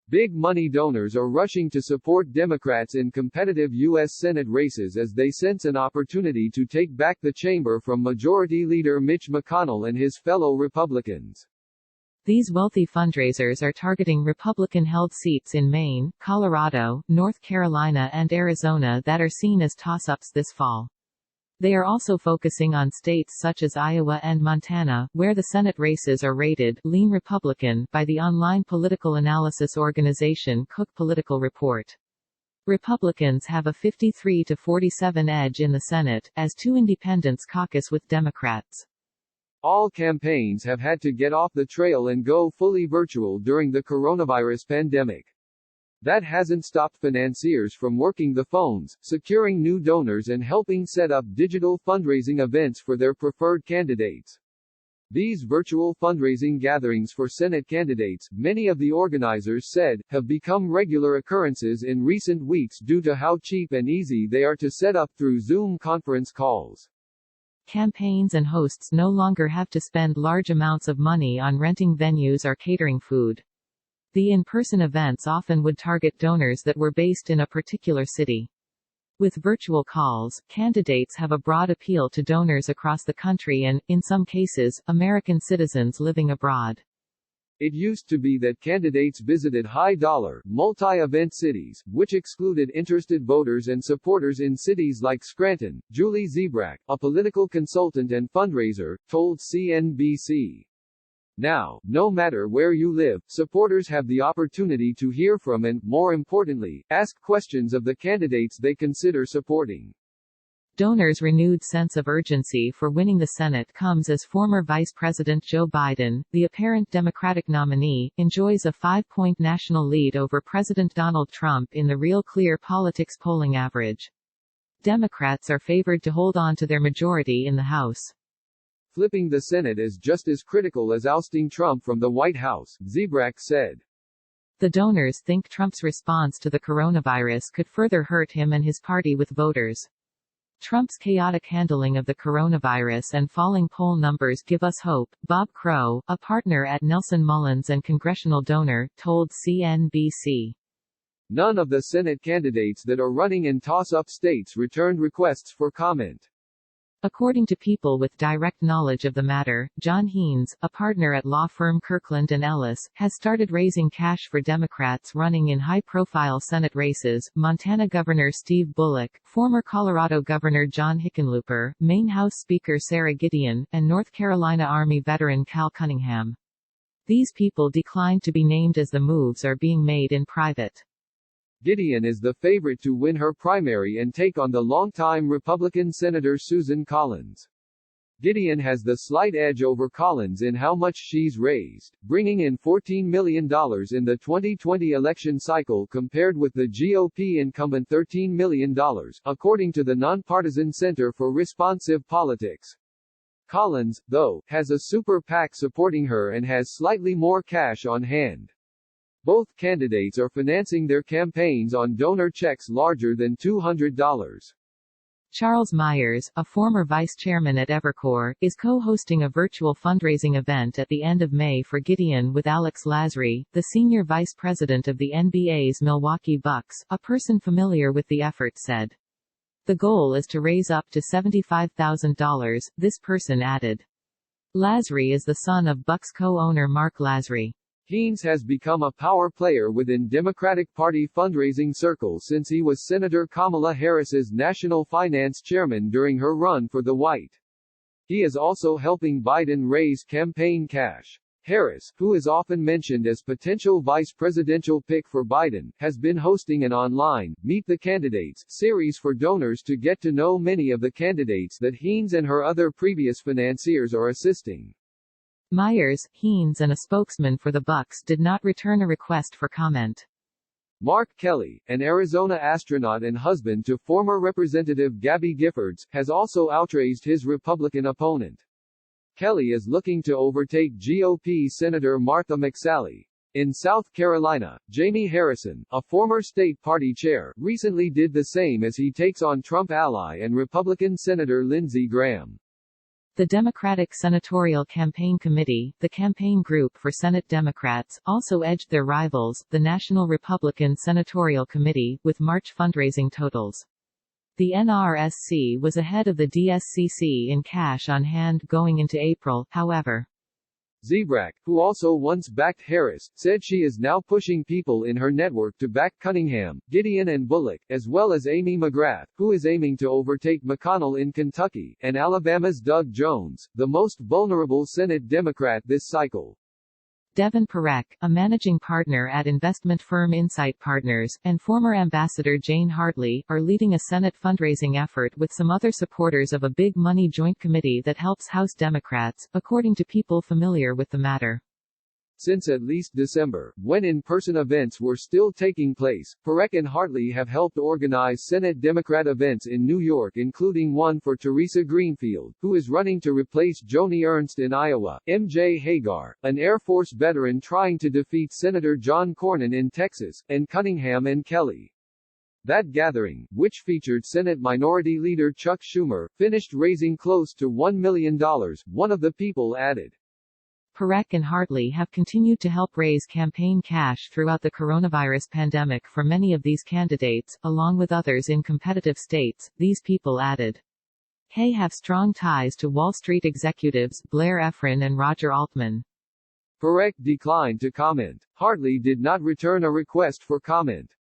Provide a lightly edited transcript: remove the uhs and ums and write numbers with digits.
Big money donors are rushing to support Democrats in competitive U.S. Senate races as they sense an opportunity to take back the chamber from Majority Leader Mitch McConnell and his fellow Republicans. These wealthy fundraisers are targeting Republican-held seats in Maine, Colorado, North Carolina and Arizona that are seen as toss-ups this fall. They are also focusing on states such as Iowa and Montana, where the Senate races are rated lean Republican by the online political analysis organization Cook Political Report. Republicans have a 53-47 edge in the Senate, as two independents caucus with Democrats. All campaigns have had to get off the trail and go fully virtual during the coronavirus pandemic. That hasn't stopped financiers from working the phones, securing new donors and helping set up digital fundraising events for their preferred candidates. These virtual fundraising gatherings for Senate candidates, many of the organizers said, have become regular occurrences in recent weeks due to how cheap and easy they are to set up through Zoom conference calls. Campaigns and hosts no longer have to spend large amounts of money on renting venues or catering food. The in-person events often would target donors that were based in a particular city. With virtual calls, candidates have a broad appeal to donors across the country and, in some cases, American citizens living abroad. It used to be that candidates visited high-dollar, multi-event cities, which excluded interested voters and supporters in cities like Scranton. Julie Zebrak, a political consultant and fundraiser, told CNBC. Now, no matter where you live, supporters have the opportunity to hear from and, more importantly, ask questions of the candidates they consider supporting. Donors' renewed sense of urgency for winning the Senate comes as former Vice President Joe Biden, the apparent Democratic nominee, enjoys a 5-point national lead over President Donald Trump in the Real Clear Politics polling average. Democrats are favored to hold on to their majority in the House. Flipping the Senate is just as critical as ousting Trump from the White House, Zebrak said. The donors think Trump's response to the coronavirus could further hurt him and his party with voters. Trump's chaotic handling of the coronavirus and falling poll numbers give us hope, Bob Crow, a partner at Nelson Mullins and congressional donor, told CNBC. None of the Senate candidates that are running in toss-up states returned requests for comment. According to people with direct knowledge of the matter, John Haynes, a partner at law firm Kirkland & Ellis, has started raising cash for Democrats running in high-profile Senate races: Montana Governor Steve Bullock, former Colorado Governor John Hickenlooper, Maine House Speaker Sarah Gideon, and North Carolina Army veteran Cal Cunningham. These people declined to be named as the moves are being made in private. Gideon is the favorite to win her primary and take on the longtime Republican Senator Susan Collins. Gideon has the slight edge over Collins in how much she's raised, bringing in $14 million in the 2020 election cycle compared with the GOP incumbent $13 million, according to the Nonpartisan Center for Responsive Politics. Collins, though, has a super PAC supporting her and has slightly more cash on hand. Both candidates are financing their campaigns on donor checks larger than $200. Charles Myers, a former vice chairman at Evercore, is co-hosting a virtual fundraising event at the end of May for Gideon with Alex Lasry, the senior vice president of the NBA's Milwaukee Bucks, a person familiar with the effort said. The goal is to raise up to $75,000, this person added. Lasry is the son of Bucks co-owner Mark Lasry. Haynes has become a power player within Democratic Party fundraising circles since he was Senator Kamala Harris's national finance chairman during her run for the White. He is also helping Biden raise campaign cash. Harris, who is often mentioned as potential vice presidential pick for Biden, has been hosting an online Meet the Candidates series for donors to get to know many of the candidates that Haynes and her other previous financiers are assisting. Myers, Haynes and a spokesman for the Bucks did not return a request for comment. Mark Kelly, an Arizona astronaut and husband to former Representative Gabby Giffords, has also outraised his Republican opponent. Kelly is looking to overtake GOP Senator Martha McSally. In South Carolina, Jamie Harrison, a former state party chair, recently did the same as he takes on Trump ally and Republican Senator Lindsey Graham. The Democratic Senatorial Campaign Committee, the campaign group for Senate Democrats, also edged their rivals, the National Republican Senatorial Committee, with March fundraising totals. The NRSC was ahead of the DSCC in cash on hand going into April, however. Zebrak, who also once backed Harris, said she is now pushing people in her network to back Cunningham, Gideon and Bullock, as well as Amy McGrath, who is aiming to overtake McConnell in Kentucky, and Alabama's Doug Jones, the most vulnerable Senate Democrat this cycle. Devin Parekh, a managing partner at investment firm Insight Partners, and former Ambassador Jane Hartley, are leading a Senate fundraising effort with some other supporters of a big money joint committee that helps House Democrats, according to people familiar with the matter. Since at least December, when in-person events were still taking place, Parekh and Hartley have helped organize Senate Democrat events in New York, including one for Teresa Greenfield, who is running to replace Joni Ernst in Iowa, M.J. Hagar, an Air Force veteran trying to defeat Senator John Cornyn in Texas, and Cunningham and Kelly. That gathering, which featured Senate Minority Leader Chuck Schumer, finished raising close to $1 million, one of the people added. Parekh and Hartley have continued to help raise campaign cash throughout the coronavirus pandemic for many of these candidates, along with others in competitive states, these people added. They have strong ties to Wall Street executives, Blair Efron and Roger Altman. Parekh declined to comment. Hartley did not return a request for comment.